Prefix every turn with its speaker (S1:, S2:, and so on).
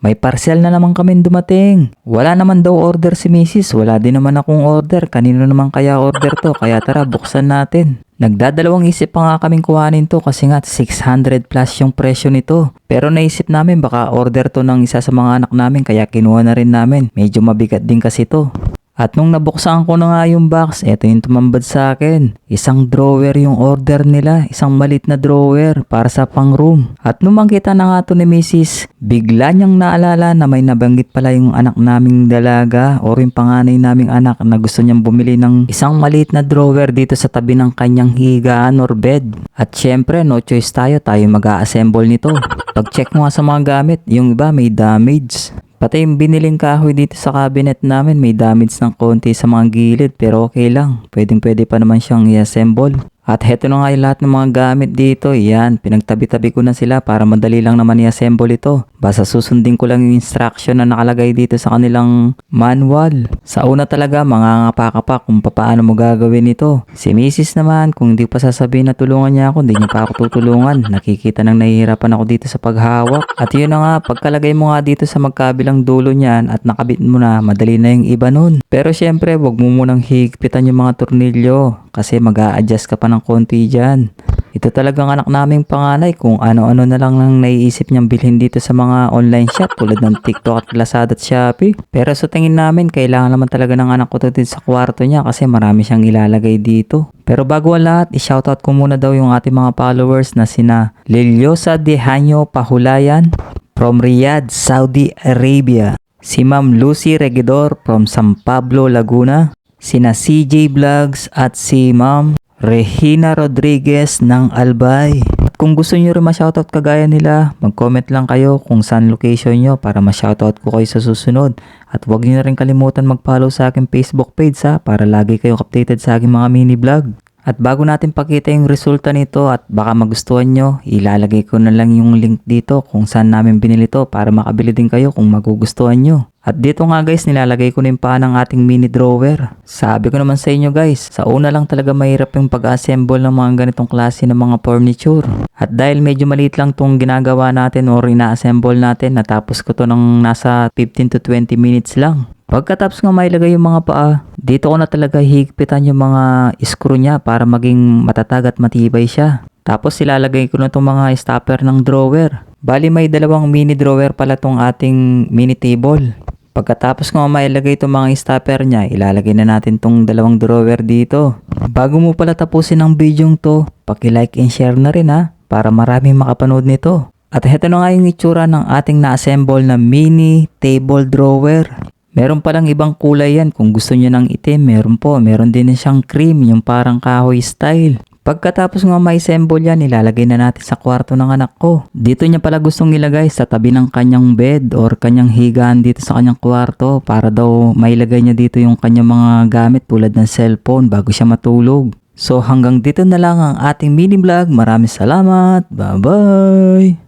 S1: May parcel na naman kami dumating. Wala naman daw order si Mrs. Wala din naman akong order. Kanino naman kaya order to? Kaya tara, buksan natin. Nagdadalawang isip pa nga kaming kuhanin to kasi nga 600 plus yung presyo nito. Pero naisip namin baka order to ng isa sa mga anak namin kaya kinuha na rin namin. Medyo mabigat din kasi to. At nung nabuksan ko na nga yung box, eto yung tumambad sa akin. Isang drawer yung order nila, isang malit na drawer para sa pang room. At nung makita na nga to ni Mrs., bigla niyang naalala na may nabanggit pala yung anak naming dalaga o yung panganay naming anak na gusto niyang bumili ng isang maliit na drawer dito sa tabi ng kanyang higaan or bed. At syempre, no choice tayo mag-a-assemble nito. Pag-check mo nga sa mga gamit, yung iba may damage. Pati yung biniling kahoy dito sa cabinet namin may damage ng konti sa mga gilid pero okay lang. Pwede pa naman siyang i-assemble. At heto na nga yung lahat ng mga gamit dito. Yan, pinagtabi-tabi ko na sila para madali lang naman i-assemble ito. Basta susundin ko lang yung instruction na nakalagay dito sa kanilang manual. Sa una talaga, mangangapa ka pa kung paano mo gagawin ito. Si Mrs. naman, kung hindi pa sasabihin na tulungan niya ako, hindi niya pa ako tutulungan. Nakikita nang nahihirapan ako dito sa paghawak. At yun na nga, pagkalagay mo nga dito sa magkabilang dulo niyan at nakabit mo na, madali na yung iba nun. Pero syempre, wag mo munang higpitan yung mga tornilyo kasi mag-a-adjust ka pa ng konti dyan. Ito talagang anak naming panganay kung ano-ano na lang naiisip niyang bilhin dito sa mga online shop tulad ng TikTok at Lazada at Shopee. Pero sa tingin namin, kailangan naman talaga ng anak ko to din sa kwarto niya kasi marami siyang ilalagay dito. Pero bago ang lahat, i-shoutout ko muna daw yung ating mga followers na sina Liliosa Dehanyo Pahulayan from Riyadh, Saudi Arabia. Si Ma'am Lucy Regidor from San Pablo, Laguna. Sina CJ Vlogs at si Ma'am Regina Rodriguez ng Albay. At kung gusto nyo rin ma-shoutout kagaya nila, mag-comment lang kayo kung saan location nyo para ma-shoutout ko kayo sa susunod. At huwag nyo na rin kalimutan mag-follow sa aking Facebook page para lagi kayong updated sa aking mga mini vlog. At bago natin pakita yung resulta nito at baka magustuhan nyo, ilalagay ko na lang yung link dito kung saan namin binili to para makabili din kayo kung magugustuhan nyo. At dito nga guys, nilalagay ko na yung paa ng ating mini drawer. Sabi ko naman sa inyo guys, sa una lang talaga mahirap yung pag-assemble ng mga ganitong klase ng mga furniture. At dahil medyo maliit lang tong ginagawa natin or ina-assemble natin, natapos ko to ng nasa 15 to 20 minutes lang. Pagkatapos nga mailagay yung mga paa, dito ko na talaga higpitan yung mga screw niya para maging matatag at matibay siya. Tapos ilalagay ko na itong mga stopper ng drawer. Bali may dalawang mini drawer pala tong ating mini table. Pagkatapos nga mailagay itong mga stopper niya, ilalagay na natin tong dalawang drawer dito. Bago mo pala tapusin ang video to, paki-like and share na rin para maraming makapanood nito. At heto na nga yung itsura ng ating na-assemble na mini table drawer. Meron palang ibang kulay yan. Kung gusto niyo ng itim, meron po. Meron din siyang cream, yung parang kahoy style. Pagkatapos nga ma-assemble yan, ilalagay na natin sa kwarto ng anak ko. Dito niya pala gustong ilagay sa tabi ng kanyang bed or kanyang higaan dito sa kanyang kwarto para daw mailagay niya dito yung kanyang mga gamit tulad ng cellphone bago siya matulog. So hanggang dito na lang ang ating mini vlog. Maraming salamat. Bye-bye!